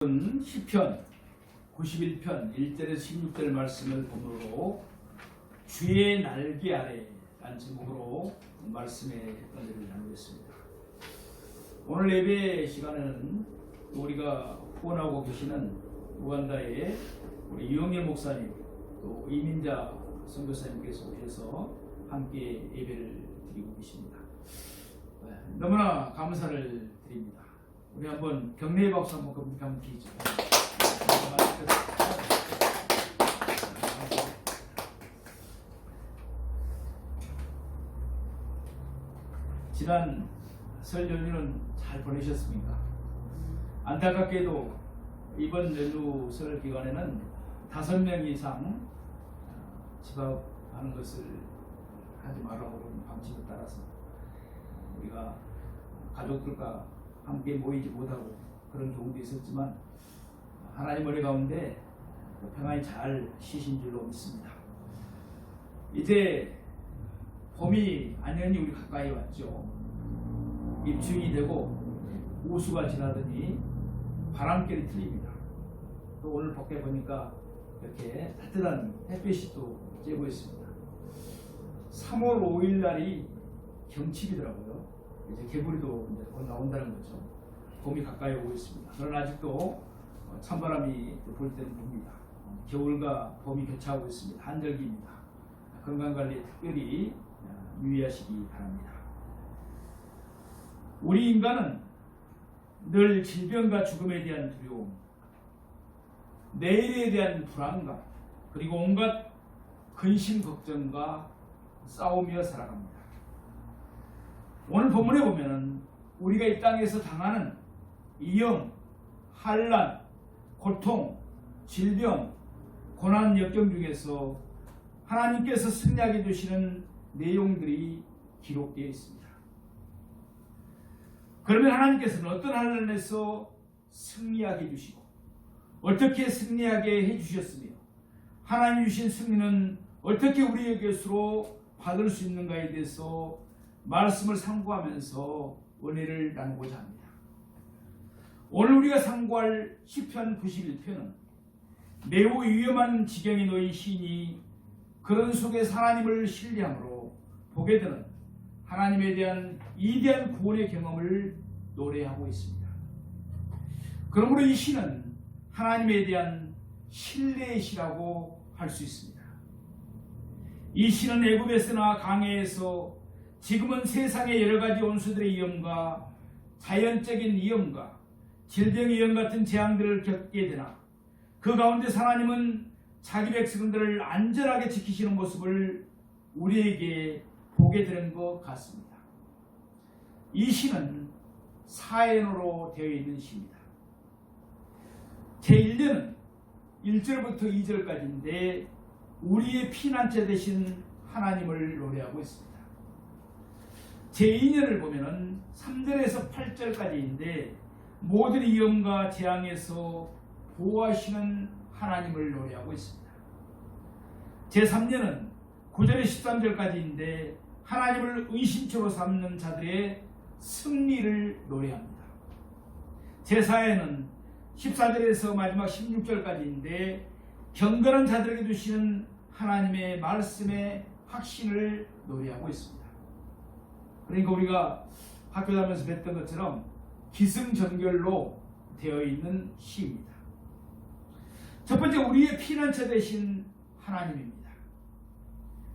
시편 91편 1절에서 16절 말씀을 본문으로 주의 날개 아래라는 제목으로 말씀의 은혜를 나누겠습니다. 오늘 예배 시간에는 우리가 후원하고 계시는 우간다의 우리 이영렬 목사님 또 이민자 선교사님께서 오셔서 함께 예배를 드리고 계십니다. 너무나 감사를 드립니다. 우리 한번 격려의 박수 한번 드리죠. 지난 설 연휴는 잘 보내셨습니까? 안타깝게도 이번 연휴 설 기간에는 5명 이상 집합하는 것을 하지 말라고 하는 방침에 따라서 우리가 가족들과 함께 모이지 못하고 그런 경우도 있었지만 하나님 은혜 가운데 평안히 잘 쉬신 줄로 믿습니다. 이제 봄이 안연히 우리 가까이 왔죠. 입춘이 되고 우수가 지나더니 바람결이 틀립니다. 또 오늘 밖에 보니까 이렇게 따뜻한 햇빛이 또 쬐고 있습니다. 3월 5일 날이 경칩이더라고요. 이제 개구리도 이제 곧 나온다는 거죠. 봄이 가까이 오고 있습니다. 그러나 아직도 찬바람이 불 때는 봅니다. 겨울과 봄이 교차하고 있습니다. 한절기입니다. 건강관리에 특별히 유의하시기 바랍니다. 우리 인간은 늘 질병과 죽음에 대한 두려움, 내일에 대한 불안감, 그리고 온갖 근심 걱정과 싸우며 살아갑니다. 오늘 본문에 보면은 우리가 이 땅에서 당하는 위험, 환난, 고통, 질병, 고난 역경 중에서 하나님께서 승리하게 주시는 내용들이 기록되어 있습니다. 그러면 하나님께서는 어떤 환난에서 승리하게 해주시고 어떻게 승리하게 해주셨으며 하나님 주신 승리는 어떻게 우리에게서 받을 수 있는가에 대해서 말씀을 상고하면서 은혜를 나누고자 합니다. 오늘 우리가 상고할 시편 91편은 매우 위험한 지경에 놓인 시인이 그런 속에서 하나님을 신뢰함으로 보게 되는 하나님에 대한 위대한 구원의 경험을 노래하고 있습니다. 그러므로 이 시는 하나님에 대한 신뢰의 시라고 할 수 있습니다. 이 시는 애굽에서나 강해에서 지금은 세상의 여러 가지 원수들의 위험과 자연적인 위험과 질병 위험 같은 재앙들을 겪게 되나 그 가운데 하나님은 자기 백성들을 안전하게 지키시는 모습을 우리에게 보게 되는 것 같습니다. 이 시는 사연으로 되어 있는 시입니다. 제1절은 1절부터 2절까지인데 우리의 피난처 되신 하나님을 노래하고 있습니다. 제2절을 보면은 3절에서 8절까지인데 모든 위험과 재앙에서 보호하시는 하나님을 노래하고 있습니다. 제3절은 9절에서 13절까지인데 하나님을 의심초로 삼는 자들의 승리를 노래합니다. 제4회는 14절에서 마지막 16절까지인데 경건한 자들에게 주시는 하나님의 말씀의 확신을 노래하고 있습니다. 그러니까 우리가 학교 다니면서 뵀던 것처럼 기승전결로 되어 있는 시입니다. 첫 번째 우리의 피난처 되신 하나님입니다.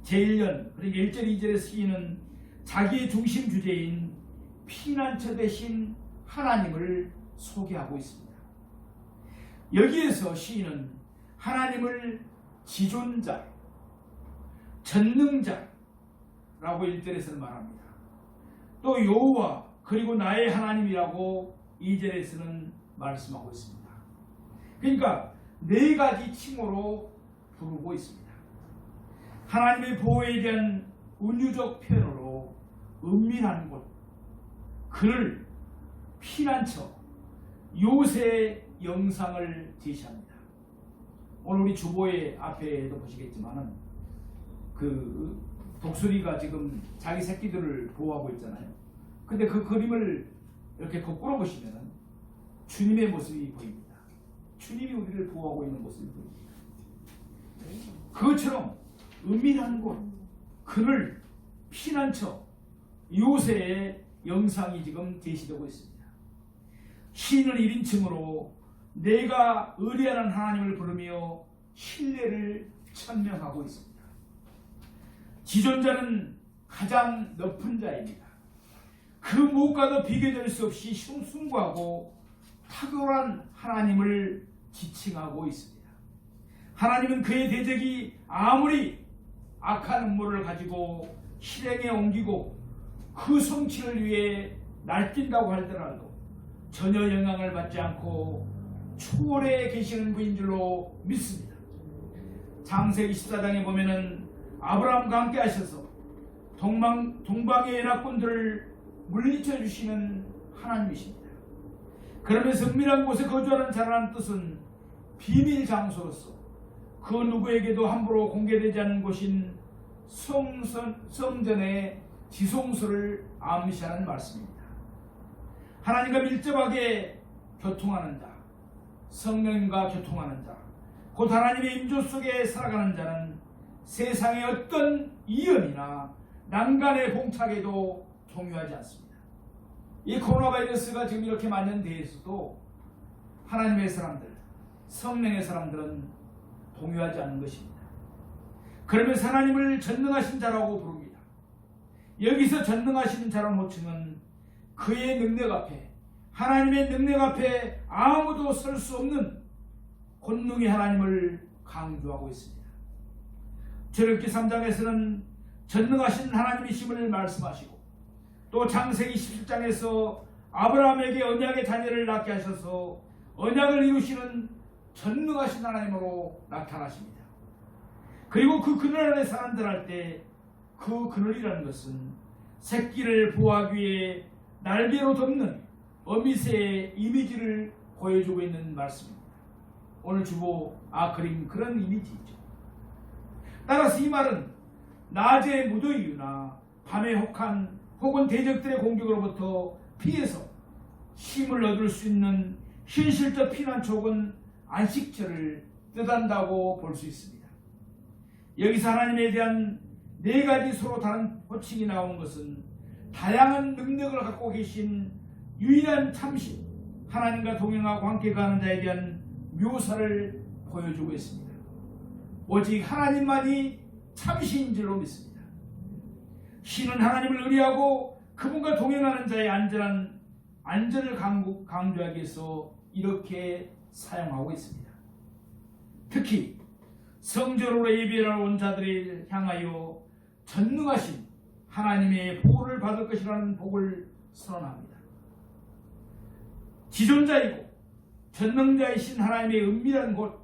제1년 그러니까 1절 2절의 시인은 자기의 중심 주제인 피난처 되신 하나님을 소개하고 있습니다. 여기에서 시인은 하나님을 지존자, 전능자라고 1절에서는 말합니다. 또 여호와 그리고 나의 하나님이라고 2절에서는 말씀하고 있습니다. 그러니까 4가지 칭호로 부르고 있습니다. 하나님의 보호에 대한 은유적 표현으로 은밀한 곳, 그를 피난처, 요새의 영상을 제시합니다. 오늘 우리 주보의 앞에도 보시겠지만은 그 독수리가 지금 자기 새끼들을 보호하고 있잖아요. 근데 그 그림을 이렇게 거꾸로 보시면 주님의 모습이 보입니다. 주님이 우리를 보호하고 있는 모습을 보입니다. 그것처럼 은밀한 곳, 그늘, 피난처, 요새의 영상이 지금 제시되고 있습니다. 시인은 1인칭으로 내가 의리하는 하나님을 부르며 신뢰를 천명하고 있습니다. 지존자는 가장 높은 자입니다. 그 무엇과도 비교될 수 없이 숭고하고 탁월한 하나님을 지칭하고 있습니다. 하나님은 그의 대적이 아무리 악한 음모를 가지고 실행에 옮기고 그 성취를 위해 날뛴다고 할지라도 전혀 영향을 받지 않고 초월해 계시는 분인 줄로 믿습니다. 창세기 14장에 보면은 아브라함과 함께 하셔서 동방의 연합군들을 물리쳐 주시는 하나님이십니다. 그러면서 은밀한 곳에 거주하는 자라는 뜻은 비밀 장소로서 그 누구에게도 함부로 공개되지 않는 곳인 성전의 지성소를 암시하는 말씀입니다. 하나님과 밀접하게 교통하는 자, 성령과 교통하는 자, 곧 하나님의 임조 속에 살아가는 자는 세상의 어떤 이연이나 난간의 봉착에도 동요하지 않습니다. 이 코로나 바이러스가 지금 이렇게 만연되어 있어도 하나님의 사람들, 성령의 사람들은 동요하지 않는 것입니다. 그러면서 하나님을 전능하신 자라고 부릅니다. 여기서 전능하신 자라는 호칭은 그의 능력 앞에, 하나님의 능력 앞에 아무도 설 수 없는 권능의 하나님을 강조하고 있습니다. 출애굽기 3장에서는 전능하신 하나님이심을 말씀하시고, 또 창세기 17장에서 아브라함에게 언약의 자녀를 낳게 하셔서 언약을 이루시는 전능하신 하나님으로 나타나십니다. 그리고 그 그늘 안에 사람들 할 때 그 그늘이라는 것은 새끼를 보호하기 위해 날개로 덮는 어미새의 이미지를 보여주고 있는 말씀입니다. 오늘 주보 그림 그런 이미지이죠. 따라서 이 말은 낮의 무더위나 밤의 혹한 혹은 대적들의 공격으로부터 피해서 힘을 얻을 수 있는 현실적 피난처 혹은 안식처를 뜻한다고 볼 수 있습니다. 여기서 하나님에 대한 네 가지 서로 다른 호칭이 나오는 것은 다양한 능력을 갖고 계신 유일한 참신, 하나님과 동행하고 함께 가는 자에 대한 묘사를 보여주고 있습니다. 오직 하나님만이 참신인 줄로 믿습니다. 신은 하나님을 의리하고 그분과 동행하는 자의 안전을 강조하기 위해서 이렇게 사용하고 있습니다. 특히 성전으로 예배를 온 자들을 향하여 전능하신 하나님의 보호를 받을 것이라는 복을 선언합니다. 지존자이고 전능자이신 하나님의 은밀한 곳,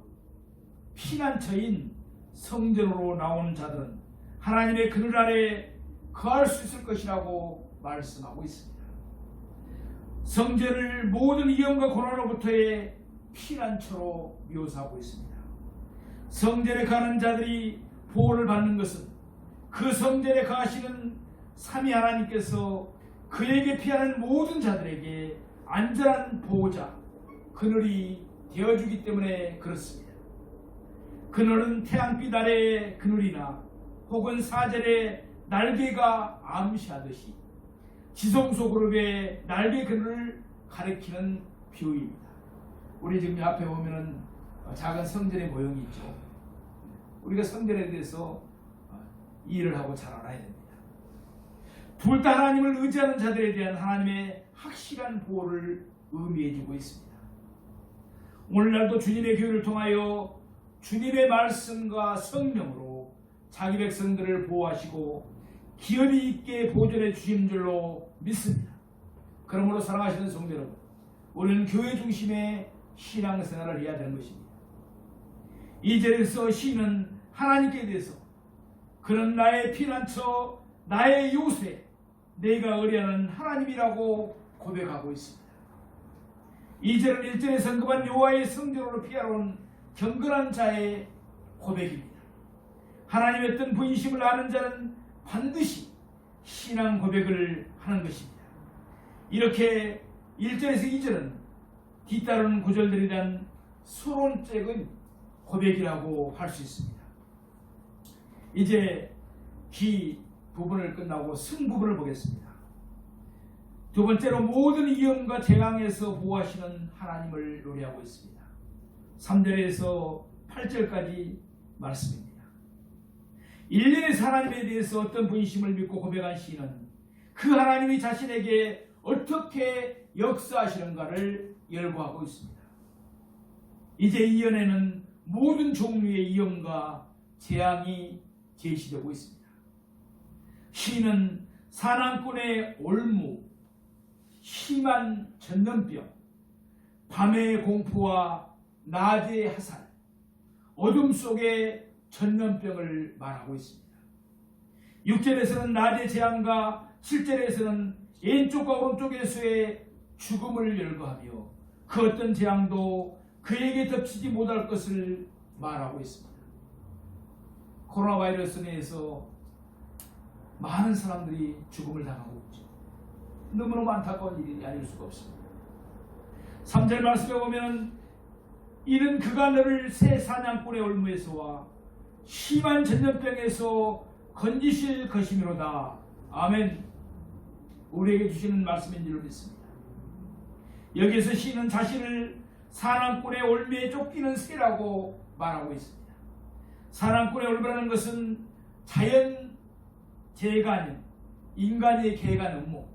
피난처인 성전으로 나오는 자들은 하나님의 그늘 아래 거할 수 있을 것이라고 말씀하고 있습니다. 성전을 모든 위험과 고난으로부터의 피난처로 묘사하고 있습니다. 성전에 가는 자들이 보호를 받는 것은 그 성전에 가시는 삼위 하나님께서 그에게 피하는 모든 자들에게 안전한 보호자, 그늘이 되어주기 때문에 그렇습니다. 그늘은 태양빛 아래의 그늘이나 혹은 사절의 날개가 암시하듯이 지성소 그룹의 날개 그늘을 가리키는 비유입니다. 우리 지금 앞에 보면은 작은 성전의 모형이 있죠. 우리가 성전에 대해서 이해를 하고 잘 알아야 됩니다. 둘 다 하나님을 의지하는 자들에 대한 하나님의 확실한 보호를 의미해주고 있습니다. 오늘날도 주님의 교회를 통하여 주님의 말씀과 성령으로 자기 백성들을 보호하시고 기업이 있게 보존해 주신 줄로 믿습니다. 그러므로 사랑하시는 성도 여러분, 우리는 교회 중심의 신앙생활을 해야 되는 것입니다. 이 절에서 시인은 하나님께 대해서 그는 나의 피난처, 나의 요새, 내가 의뢰하는 하나님이라고 고백하고 있습니다. 2절은 1절에 언급한 여호와의 성전으로 피하러 온 경건한 자의 고백입니다. 하나님의 어떤 분심을 아는 자는 반드시 신앙 고백을 하는 것입니다. 이렇게 1절에서 2절은 뒤따르는 구절들에 대한 수론적인 고백이라고 할 수 있습니다. 이제 기 부분을 끝나고 승 부분을 보겠습니다. 두 번째로 모든 위험과 재앙에서 보호하시는 하나님을 노래하고 있습니다. 3절에서 8절까지 말씀입니다. 일년의 하나님에 대해서 어떤 분심을 믿고 고백한 시인은 그 하나님이 자신에게 어떻게 역사하시는가를 열거하고 있습니다. 이제 이 연에는 모든 종류의 위험과 재앙이 제시되고 있습니다. 시인은 사냥꾼의 올무, 심한 전염병, 밤의 공포와 낮의 화살, 어둠 속의 전염병을 말하고 있습니다. 6절에서는 낮의 재앙과 7절에서는 왼쪽과 오른쪽에서의 죽음을 열거하며 그 어떤 재앙도 그에게 덮치지 못할 것을 말하고 있습니다. 코로나 바이러스에 의해서 많은 사람들이 죽음을 당하고 있죠. 너무너무 안타까운 일이 아닐 수가 없습니다. 3절 말씀에 보면 이는 그가 너를 새 사냥꾼의 올무에서와 심한 전염병에서 건지실 것이미로다. 아멘. 우리에게 주시는 말씀인 줄 믿습니다. 여기서 시인은 자신을 사냥꾼의 올무에 쫓기는 새라고 말하고 있습니다. 사냥꾼의 올무라는 것은 자연 재해가 아닌 인간의 계획한 음모,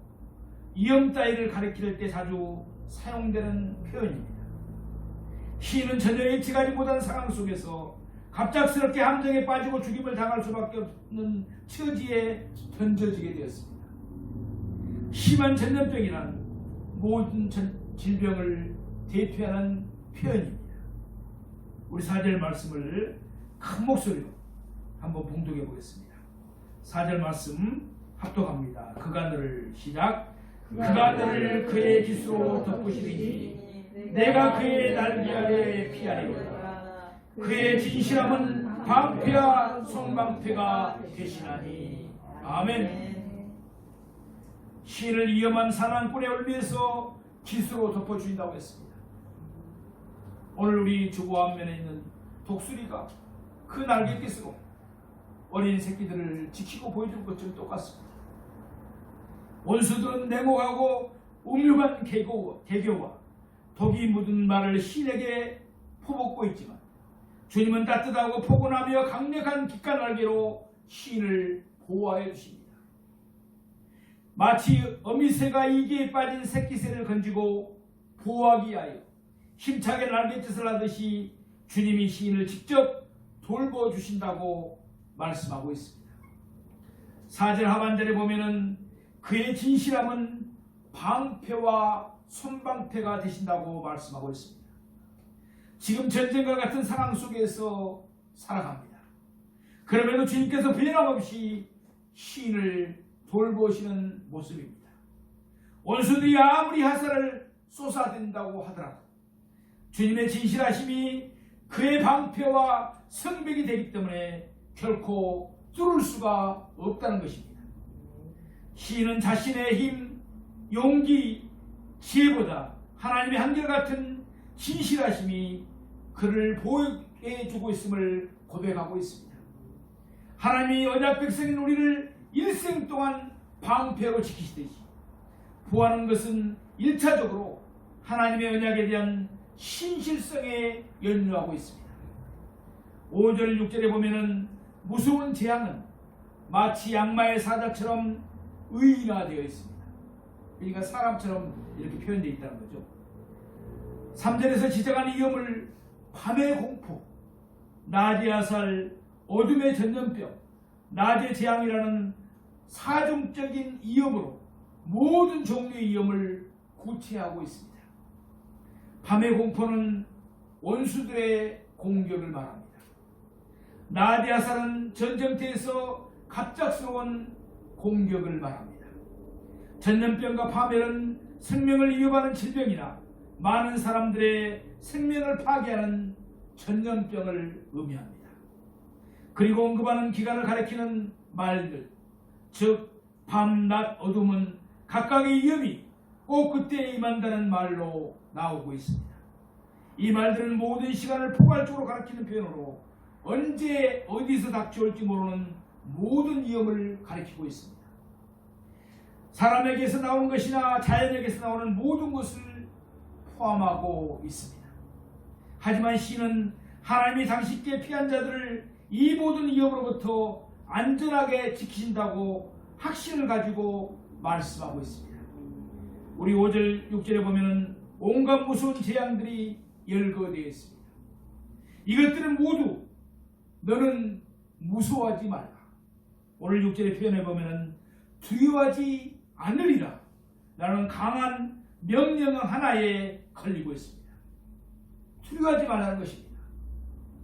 위험 따위를 가리킬 때 자주 사용되는 표현입니다. 시인은 전혀 예측하지 못한 상황 속에서 갑작스럽게 함정에 빠지고 죽임을 당할 수밖에 없는 처지에 던져지게 되었습니다. 심한 전염병이란 모든 질병을 대표하는 표현입니다. 우리 4절 말씀을 큰 목소리로 한번 봉독해 보겠습니다. 4절 말씀 합독합니다. 그가 너를 시작. 그가 너를 그의 깃으로 덮으시리니 내가 그의 날개 아래 피하리로다. 그의 진실함은 방패와 손방패가 되시나니. 아멘. 시인을 위험한 사냥꾼의 올무에서 깃으로 덮어주신다고 했습니다. 오늘 우리 주보 앞면에 있는 독수리가 그 날개깃으로 어린 새끼들을 지키고 보여주는 것처럼 똑같습니다. 원수들은 냉혹하고 음흉한 개교와 독이 묻은 말을 시인에게 퍼붓고 있지만 주님은 따뜻하고 포근하며 강력한 깃과 날개로 시인을 보호하여 주십니다. 마치 어미새가 이기에 빠진 새끼새를 건지고 보호하기 위하여 힘차게 날갯짓을 하듯이 주님이 시인을 직접 돌보주신다고 말씀하고 있습니다. 4절 하반절에 보면은 그의 진실함은 방패와 손방패가 되신다고 말씀하고 있습니다. 지금 전쟁과 같은 상황 속에서 살아갑니다. 그럼에도 주님께서 변함없이 시인을 돌보시는 모습입니다. 원수들이 아무리 화살을 쏟아댄다고 하더라도 주님의 진실하심이 그의 방패와 성벽이 되기 때문에 결코 뚫을 수가 없다는 것입니다. 시인은 자신의 힘, 용기, 지혜보다 하나님의 한결같은 진실하심이 그를 보호해주고 있음을 고백하고 있습니다. 하나님이 언약 백성인 우리를 일생 동안 방패로 지키시듯이 보호하는 것은 1차적으로 하나님의 언약에 대한 신실성에 연유하고 있습니다. 5절 6절에 보면은 무서운 재앙은 마치 양마의 사자처럼 의인화되어 있습니다. 그러니까 사람처럼 이렇게 표현되어 있다는 거죠. 3절에서 지적한 위험을 밤의 공포, 낮의 화살, 어둠의 전염병, 낮의 재앙이라는 사중적인 위험으로 모든 종류의 위험을 구체하고 있습니다. 밤의 공포는 원수들의 공격을 말합니다. 낮의 화살은 전쟁터에서 갑작스러운 공격을 말합니다. 전염병과 파멸은 생명을 위협하는 질병이나 많은 사람들의 생명을 파괴하는 전염병을 의미합니다. 그리고 언급하는 기간을 가리키는 말들, 즉 밤, 낮, 어둠은 각각의 위험이 꼭 그때에 임한다는 말로 나오고 있습니다. 이 말들은 모든 시간을 포괄적으로 가리키는 표현으로 언제 어디서 닥쳐올지 모르는 모든 위험을 가리키고 있습니다. 사람에게서 나오는 것이나 자연에게서 나오는 모든 것을 포함하고 있습니다. 하지만 시는 하나님이 당신께 피한 자들을 이 모든 위험으로부터 안전하게 지키신다고 확신을 가지고 말씀하고 있습니다. 우리 5절 6절에 보면 온갖 무서운 재앙들이 열거되어 있습니다. 이것들은 모두 너는 무서워하지 말라. 오늘 6절의 표현에 보면 두려워하지 않으리라 라는 강한 명령 하나에 걸리고 있습니다. 두려워하지 말라는 것입니다.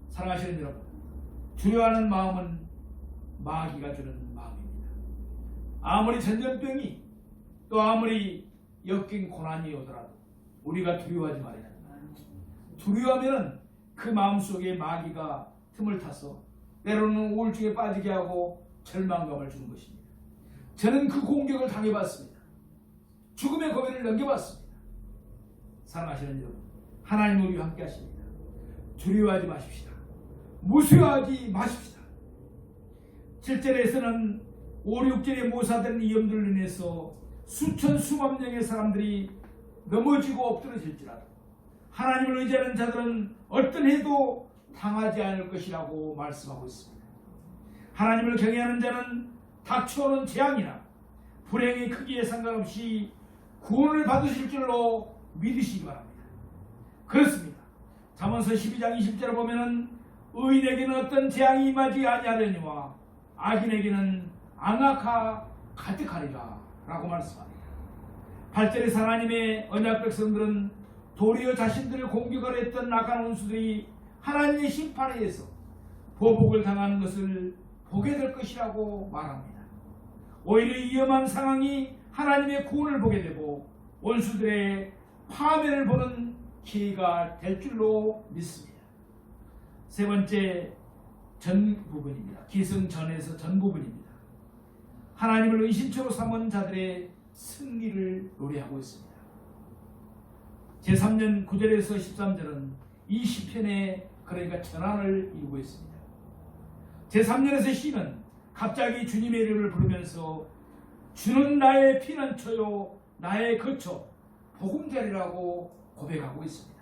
사랑하시는 여러분, 두려워하는 마음은 마귀가 주는 마음입니다. 아무리 전염병이 또 아무리 역경 고난이 오더라도 우리가 두려워하지 말아야 합니다. 두려워하면 그 마음속에 마귀가 틈을 타서 때로는 우울증에 빠지게 하고 절망감을 주는 것입니다. 저는 그 공격을 당해봤습니다. 죽음의 고비를 넘겨봤습니다. 사랑하시는 여러분, 하나님 우리와 함께 하십니다. 두려워하지 마십시다. 무서워하지 마십시다. 7절에서는 5, 6절에 모사되는 위험들로 인해서 수천 수만 명의 사람들이 넘어지고 엎드러질지라도 하나님을 의지하는 자들은 어떤 해도 당하지 않을 것이라고 말씀하고 있습니다. 하나님을 경외하는 자는 닥쳐오는 재앙이나 불행의 크기에 상관없이 구원을 받으실 줄로 믿으시기 바랍니다. 그렇습니다. 잠언서 12장 20절에 보면은 의인에게는 어떤 재앙이 임하지 아니하려니와 악인에게는 악악하 가득하리라 라고 말씀합니다. 8절에서 하나님의 언약 백성들은 도리어 자신들을 공격하려 했던 악한 원수들이 하나님의 심판에 의해서 보복을 당하는 것을 보게 될 것이라고 말합니다. 오히려 위험한 상황이 하나님의 구원을 보게 되고 원수들의 파멸을 보는 기회가 될 줄로 믿습니다. 세 번째, 전 부분입니다. 기승전에서 전 부분입니다. 하나님을 의심초로 삼은 자들의 승리를 노래하고 있습니다. 제3년 9절에서 13절은 이 시편의 그러니까 전환을 이루고 있습니다. 제3년에서 시는 갑자기 주님의 이름을 부르면서 주는 나의 피난처요 나의 거처 보금자리라고 고백하고 있습니다.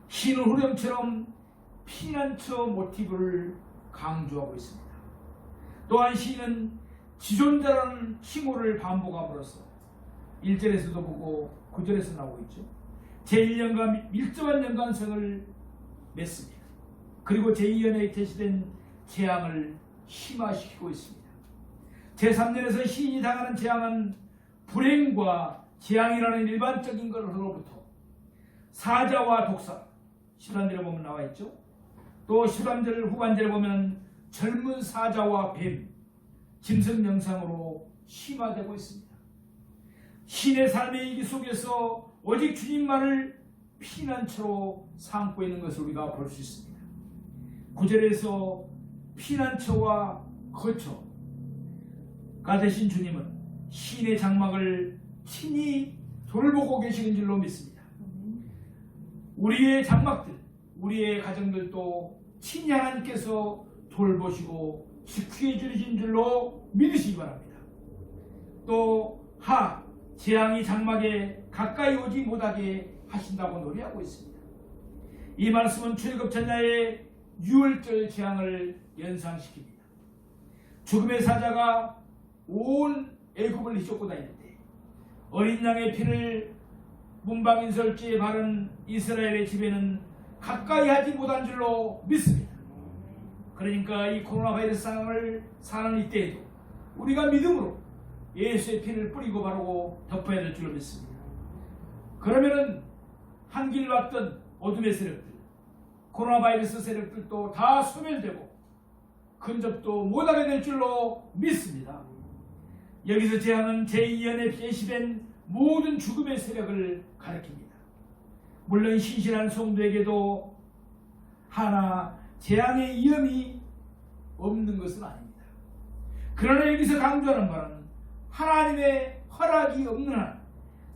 시는 후렴처럼 피난처 모티브를 강조하고 있습니다. 또한 시는 지존자라는 칭호를 반복함으로써 1절에서도 보고 9절에서 나오고 있죠. 제1년과 밀접한 연관성을 맺습니다. 그리고 제2년에 제시된 재앙을 심화시키고 있습니다. 제3년에서 시인이 당하는 재앙은 불행과 재앙이라는 일반적인 것으로부터 사자와 독사, 13절에 보면 나와 있죠. 또 13절 후반절에 보면 젊은 사자와 뱀, 짐승 영상으로 심화되고 있습니다. 신의 삶의 위기 속에서 오직 주님만을 피난처로 삼고 있는 것을 우리가 볼 수 있습니다. 9절에서 피난처와 거처가 되신 주님은 신의 장막을 친히 돌보고 계시는 줄로 믿습니다. 우리의 장막들, 우리의 가정들도 친히 하나님께서 돌보시고 지키해 주신 줄로 믿으시기 바랍니다. 또 재앙이 장막에 가까이 오지 못하게 하신다고 노래하고 있습니다. 이 말씀은 출애굽 전야의 6월절 재앙을 연상시킵니다. 죽음의 사자가 온 애굽을 휘젓고 다니는데 어린 양의 피를 문방인설지에 바른 이스라엘의 집에는 가까이 하지 못한 줄로 믿습니다. 그러니까 이 코로나 바이러스 상황을 사는 이때에도 우리가 믿음으로 예수의 피를 뿌리고 바르고 덮어야 될 줄로 믿습니다. 그러면은 한 길 왔던 어둠의 세력들, 코로나 바이러스 세력들도 다 소멸되고 근접도 못하게 될 줄로 믿습니다. 여기서 재앙은 제2연에 제시된 모든 죽음의 세력을 가리킵니다. 물론 신실한 성도에게도 하나 재앙의 위험이 없는 것은 아닙니다. 그러나 여기서 강조하는 바는 하나님의 허락이 없는 한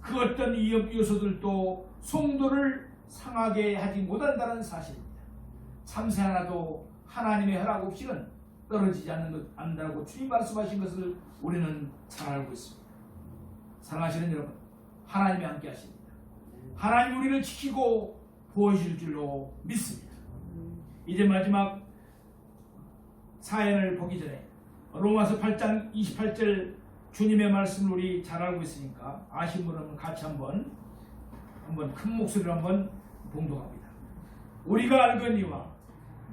그 어떤 위험 요소들도 성도를 상하게 하지 못한다는 사실입니다. 참새 하나도 하나님의 허락 없이는 떨어지지 않는다고 주님 말씀하신 것을 우리는 잘 알고 있습니다. 사랑하시는 여러분, 하나님이 함께 하십니다. 하나님 우리를 지키고 보호하실 줄로 믿습니다. 이제 마지막 사연을 보기 전에 로마서 8장 28절 주님의 말씀을 우리 잘 알고 있으니까 아신 분은 같이 한번 큰 목소리로 한번 봉독합니다. 우리가 알거니와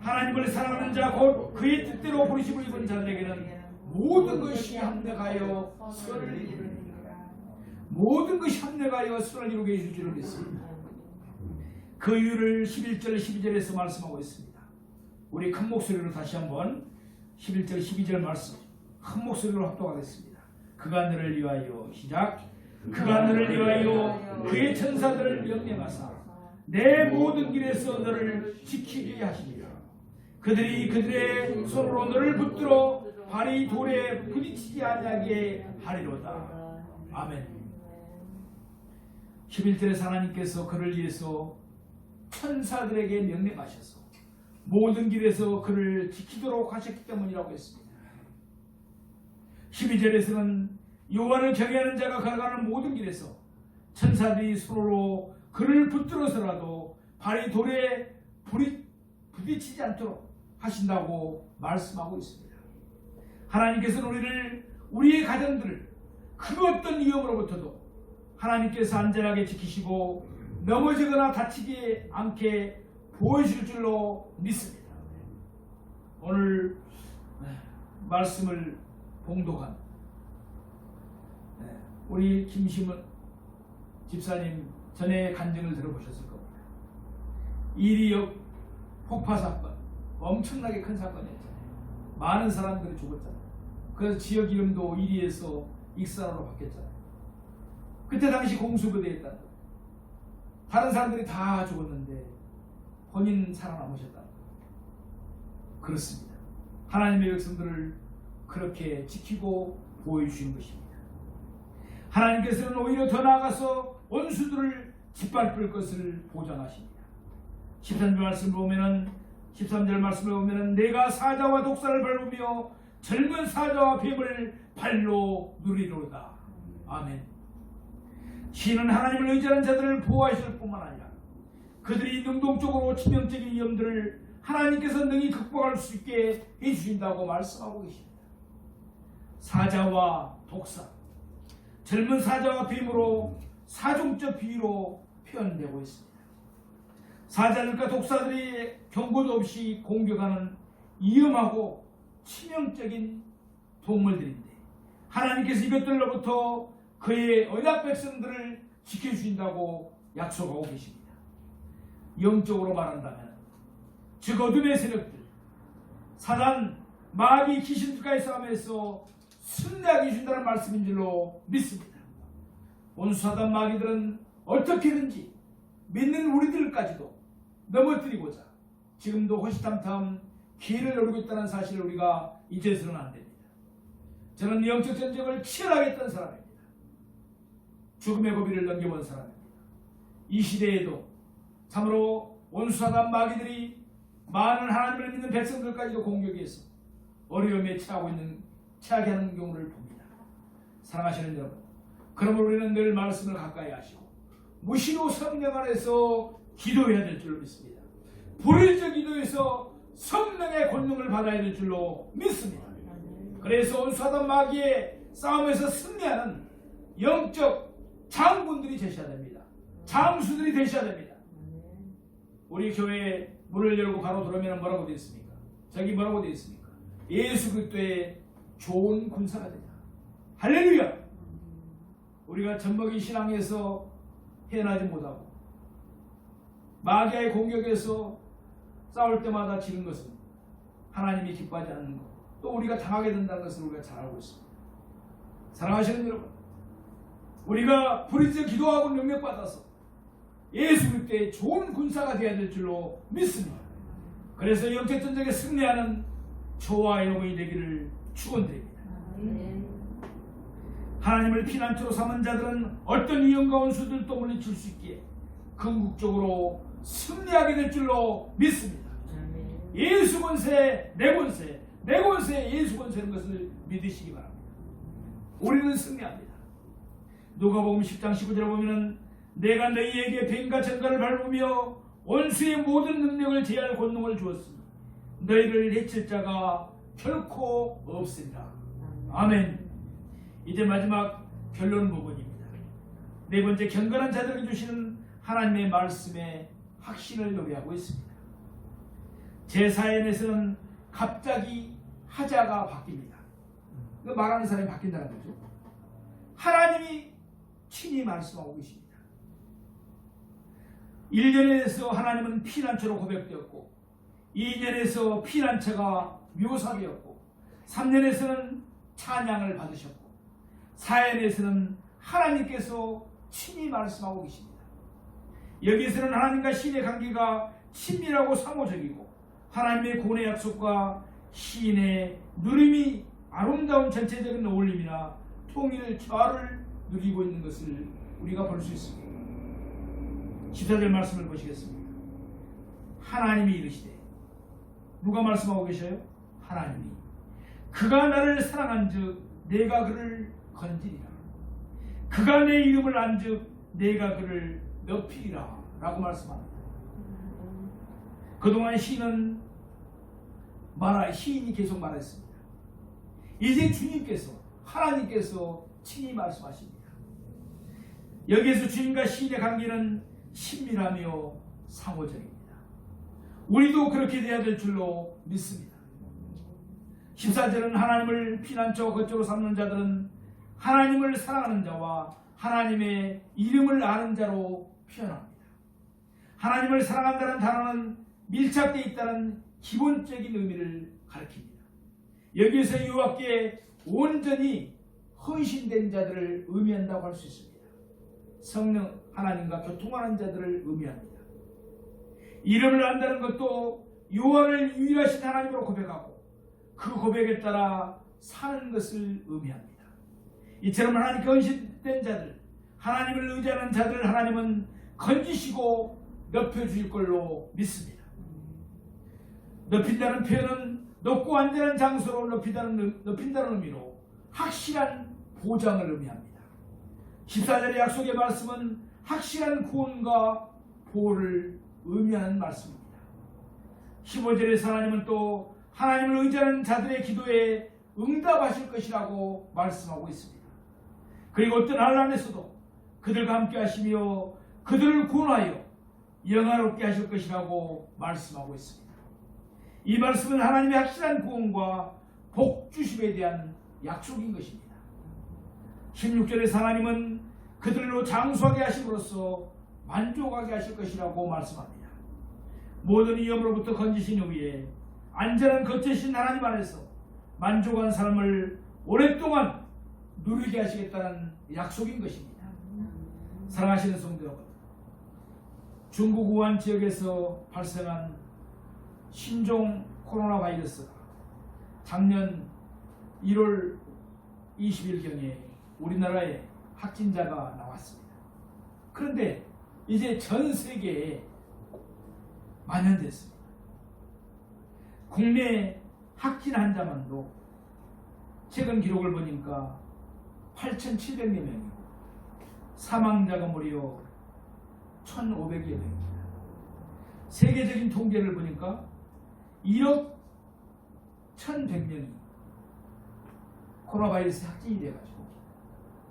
하나님을 사랑하는 자 곧 그의 뜻대로 부르심을 입은 자들에게는 모든 것이 합력하여 선을 이루느니라. 모든 것이 합력하여 선을 이루게 해줄 줄을 믿습니다. 그 이유를 11절 12절에서 말씀하고 있습니다. 우리 큰 목소리로 다시 한번 11절 12절 말씀 큰 목소리로 합독하겠습니다. 그가 너를 위하여 시작. 그가 너를 위하여 그의 천사들을 명령하사 내 모든 길에서 너를 지키게 하시리라. 그들이 그들의 손으로 너를 붙들어 발이 돌에 부딪히지 아니하게 하리로다. 아멘. 11절에서 하나님께서 그를 위해서 천사들에게 명령하셔서 모든 길에서 그를 지키도록 하셨기 때문이라고 했습니다. 12절에서는 여호와를 경외하는 자가 걸어가는 모든 길에서 천사들이 손으로 그를 붙들어서라도 발이 돌에 부딪히지 않도록 하신다고 말씀하고 있습니다. 하나님께서는 우리의 가정들을 그 어떤 위험으로부터도 하나님께서 안전하게 지키시고 넘어지거나 다치지 않게 보여줄 줄로 믿습니다. 오늘 말씀을 봉독한 우리 김시문 집사님 전에 간증을 들어보셨을 겁니다. 이리역 폭파 사건 엄청나게 큰 사건이었잖아요. 많은 사람들이 죽었잖아요. 그래서 지역 이름도 이리에서 익산으로 바뀌었잖아요. 그때 당시 공수부대였다는 거예요. 다른 사람들이 다 죽었는데 본인 살아남으셨다는 거예요. 그렇습니다. 하나님의 백성들을 그렇게 지키고 보여주신 것입니다. 하나님께서는 오히려 더 나아가서 원수들을 짓밟을 것을 보장하십니다. 13절 말씀을 보면은 내가 사자와 독사를 밟으며 젊은 사자와 뱀을 발로 누리로다. 아멘. 신은 하나님을 의지하는 자들을 보호하실 뿐만 아니라 그들이 능동적으로 치명적인 위험들을 하나님께서 능히 극복할 수 있게 해주신다고 말씀하고 계십니다. 사자와 독사, 젊은 사자와 뱀으로 사종적 비유로 표현되고 있습니다. 사자들과 독사들이 경고도 없이 공격하는 위험하고 치명적인 동물들인데 하나님께서 이것들로부터 그의 언약 백성들을 지켜주신다고 약속하고 계십니다. 영적으로 말한다면 즉 어둠의 세력들, 사단, 마귀, 귀신들과의 싸움에서 승리하게 해준다는 말씀인 줄로 믿습니다. 원수 사단 마귀들은 어떻게든지 믿는 우리들까지도 넘어뜨리고자 지금도 호시탐탐 기회를 노리고 있다는 사실을 우리가 잊어서는 안 됩니다. 저는 영적 전쟁을 치열하게 했던 사람입니다. 죽음의 고비를 넘겨본 사람입니다. 이 시대에도 참으로 원수 사단 마귀들이 많은 하나님을 믿는 백성들까지도 공격해서 어려움에 처하게 하는 경우를 봅니다. 사랑하시는 여러분, 그러므로 우리는 늘 말씀을 가까이 하시고 무시로 성령 안에서 기도해야 될 줄로 믿습니다. 불의적 기도에서 성령의 권능을 받아야 될 줄로 믿습니다. 그래서 원수사단 마귀의 싸움에서 승리하는 영적 장군들이 되셔야 됩니다. 장수들이 되셔야 됩니다. 우리 교회에 문을 열고 바로 들어오면 뭐라고 되어 있습니까? 저기 뭐라고 되어 있습니까? 예수 그리스도의 좋은 군사가 되자. 할렐루야! 우리가 젖먹이 신앙에서 헤어나지 못하고 마귀의 공격에서 싸울 때마다 지는 것은 하나님이 기뻐하지 않는 것, 또 우리가 당하게 된다는 것을 우리가 잘 알고 있습니다. 사랑하시는 여러분, 우리가 부르짖어 기도하고 능력받아서 예수 그리스도의 좋은 군사가 되어야 될 줄로 믿습니다. 그래서 영적 전쟁에 승리하는 저와 여러분이 되기를 축원드립니다. 하나님을 피난처로 삼은 자들은 어떤 위험과 원수들도 물리칠 수 있기에 궁극적으로 승리하게 될 줄로 믿습니다. 예수 권세, 내 권세, 내 권세, 예수 권세인 것을 믿으시기 바랍니다. 우리는 승리합니다. 누가복음 10장 19절에 보면은 내가 너희에게 뱀과 전갈을 밟으며 원수의 모든 능력을 제할 권능을 주었으니 너희를 해칠 자가 결코 없으리라. 아멘. 이제 마지막 결론 부분입니다. 네 번째, 경건한 자들에게 주시는 하나님의 말씀에 확신을 요구하고 있습니다. 제4연에서는 갑자기 하자가 바뀝니다. 말하는 사람이 바뀐다는 거죠. 하나님이 친히 말씀하고 계십니다. 1년에서 하나님은 피난처로 고백되었고, 2년에서 피난처가 묘사되었고, 3년에서는 찬양을 받으셨고, 4년에서는 하나님께서 친히 말씀하고 계십니다. 여기에서는 하나님과 시인의 관계가 친밀하고 상호적이고, 하나님의 구원의 약속과 시인의 누림이 아름다운 전체적인 어울림이나 통일 조화를 누리고 있는 것을 우리가 볼 수 있습니다. 14절 말씀을 보시겠습니다. 하나님이 이르시되, 누가 말씀하고 계셔요? 하나님이. 그가 나를 사랑한즉 내가 그를 건지리라. 그가 내 이름을 안즉 내가 그를 높이리라 라고 말씀합니다. 그동안 시인이 계속 말했습니다. 이제 주님께서, 하나님께서 친히 말씀하십니다. 여기에서 주님과 시인의 관계는 친밀하며 상호적입니다. 우리도 그렇게 되어야 될 줄로 믿습니다. 14절은 하나님을 피난처 거처로 삼는 자들은 하나님을 사랑하는 자와 하나님의 이름을 아는 자로 표현합니다. 하나님을 사랑한다는 단어는 밀착되어 있다는 기본적인 의미를 가리킵니다. 여기에서 여호와께 온전히 헌신된 자들을 의미한다고 할 수 있습니다. 성령 하나님과 교통하는 자들을 의미합니다. 이름을 안다는 것도 여호와를 유일하신 하나님으로 고백하고 그 고백에 따라 사는 것을 의미합니다. 이처럼 하나님께 헌신된 자들, 하나님을 의지하는 자들을 하나님은 건지시고 높여주실 걸로 믿습니다. 높인다는 표현은 높고 안전한 장소로 높인다는 의미로 확실한 보장을 의미합니다. 14절의 약속의 말씀은 확실한 구원과 보호를 의미하는 말씀입니다. 15절에서 하나님은 또 하나님을 의지하는 자들의 기도에 응답하실 것이라고 말씀하고 있습니다. 그리고 어떤 환난에서도 그들과 함께 하시며 그들을 구원하여 영화롭게 하실 것이라고 말씀하고 있습니다. 이 말씀은 하나님의 확실한 구원과 복주심에 대한 약속인 것입니다. 16절에서 하나님은 그들로 장수하게 하심으로써 만족하게 하실 것이라고 말씀합니다. 모든 위험으로부터 건지신 후에 안전한 겉이신 하나님 안에서 만족한 삶을 오랫동안 누리게 하시겠다는 약속인 것입니다. 사랑하시는 성도 여러분, 중국 우한 지역에서 발생한 신종 코로나 바이러스가 작년 1월 20일경에 우리나라에 확진자가 나왔습니다. 그런데 이제 전 세계에 만연됐습니다. 국내 확진 환자만도 최근 기록을 보니까 8,700여 명이고 사망자가 무려 1,500여 명입니다. 세계적인 통계를 보니까 1억 1,100명이 코로나 바이러스 확진이 돼가지고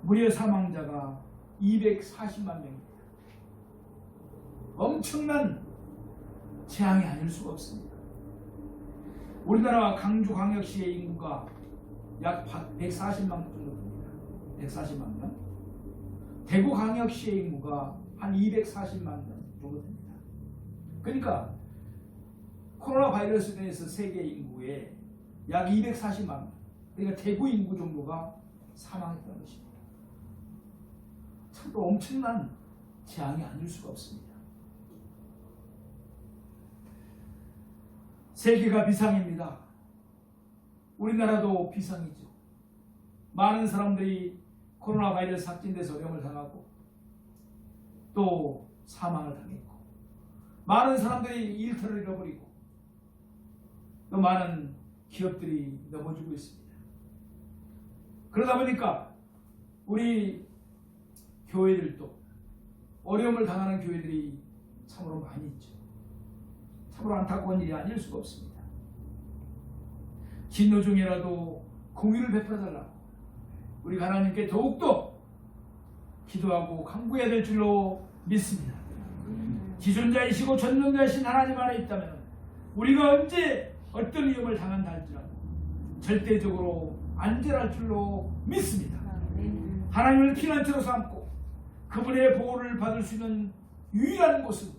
무려 사망자가 240만 명입니다. 엄청난 재앙이 아닐 수가 없습니다. 우리나라 강주광역시의 인구가 약 140만 정도 됩니다. 140만 명. 대구광역시의 인구가 한 240만 명 정도 됩니다. 그러니까 코로나 바이러스에 대해서 세계 인구의 약 240만 명, 그러니까 대구 인구 정도가 사망했다는 것입니다. 참으로 엄청난 재앙이 아닐 수가 없습니다. 세계가 비상입니다. 우리나라도 비상이죠. 많은 사람들이 코로나 바이러스 확진돼서 어려움을 당하고 또 사망을 당했고 많은 사람들이 일터를 잃어버리고 또 많은 기업들이 넘어지고 있습니다. 그러다 보니까 우리 교회들도 어려움을 당하는 교회들이 참으로 많이 있죠. 참으로 안타까운 일이 아닐 수가 없습니다. 진노 중에라도 공의를 베풀어달라고 우리가 하나님께 더욱더 기도하고 간구해야 될 줄로 믿습니다. 지존자이시고 전능자이신 하나님 안에 있다면 우리가 언제 어떤 위험을 당한다 할지라도 절대적으로 안전할 줄로 믿습니다. 하나님을 피난처로 삼고 그분의 보호를 받을 수 있는 유일한 곳은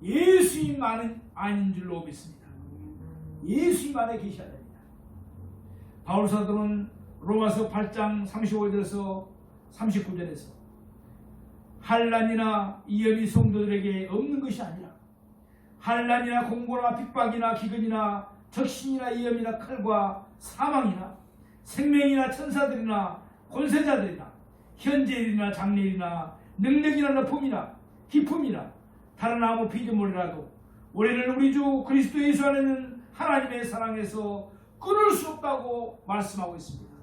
예수님 안인 줄로 믿습니다. 예수님 안에 계셔야 됩니다. 바울 사도는 로마서 8장 35절에서 39절에서 환난이나 위험이 성도들에게 없는 것이 아니라 환난이나 공고나 핍박이나 기근이나 적신이나 위험이나 칼과 사망이나 생명이나 천사들이나 권세자들이나 현재일이나 장래일이나 능력이나 높음이나 기품이나 다른 아무 피조물이라도 우리를 우리 주 그리스도 예수 안에 있는 하나님의 사랑에서 끊을 수 없다고 말씀하고 있습니다.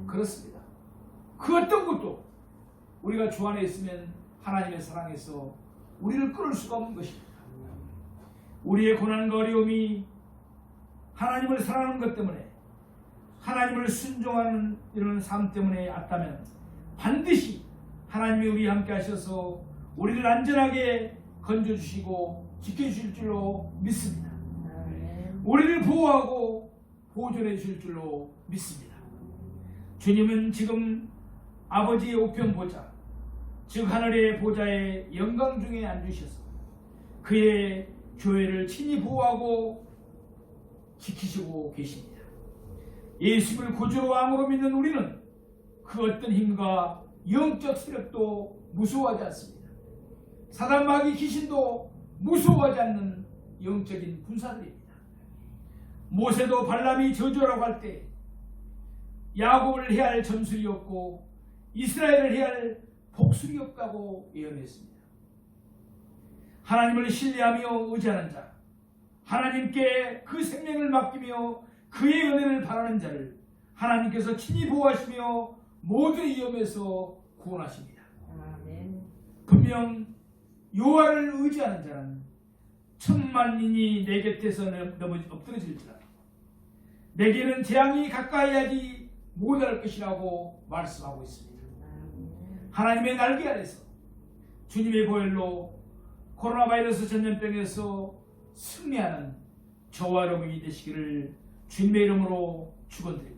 그렇습니다. 그 어떤 것도 우리가 주 안에 있으면 하나님의 사랑에서 우리를 끊을 수가 없는 것입니다. 우리의 고난과 어려움이 하나님을 사랑하는 것 때문에 하나님을 순종하는 이런 삶 때문에 왔다면 반드시 하나님이 우리와 함께 하셔서 우리를 안전하게 건져주시고 지켜주실 줄로 믿습니다. 우리를 보호하고 보존해 주실 줄로 믿습니다. 주님은 지금 아버지의 우편 보좌 즉 하늘의 보좌의 영광 중에 앉으셔서 그의 교회를 친히 보호하고 지키시고 계십니다. 예수를 구주로 왕으로 믿는 우리는 그 어떤 힘과 영적 세력도 무서워하지 않습니다. 사단 마귀 귀신도 무서워하지 않는 영적인 군사들입니다. 모세도 발람이 저주라고 할 때 야곱을 해야 할 전술이 없고 이스라엘을 해야 할 복술이 없다고 예언했습니다. 하나님을 신뢰하며 의지하는 자, 하나님께 그 생명을 맡기며 그의 은혜를 바라는 자를 하나님께서 친히 보호하시며 모든 위험에서 구원하십니다. 분명 여호와를 의지하는 자는 천만인이 내 곁에서 엎드러질지라도 내게는 재앙이 가까이 하지 못할 것이라고 말씀하고 있습니다. 하나님의 날개 아래서 주님의 보혈로 코로나 바이러스 전염병에서 승리하는 저와 여러분이 되시기를 주님의 이름으로 축원드립니다.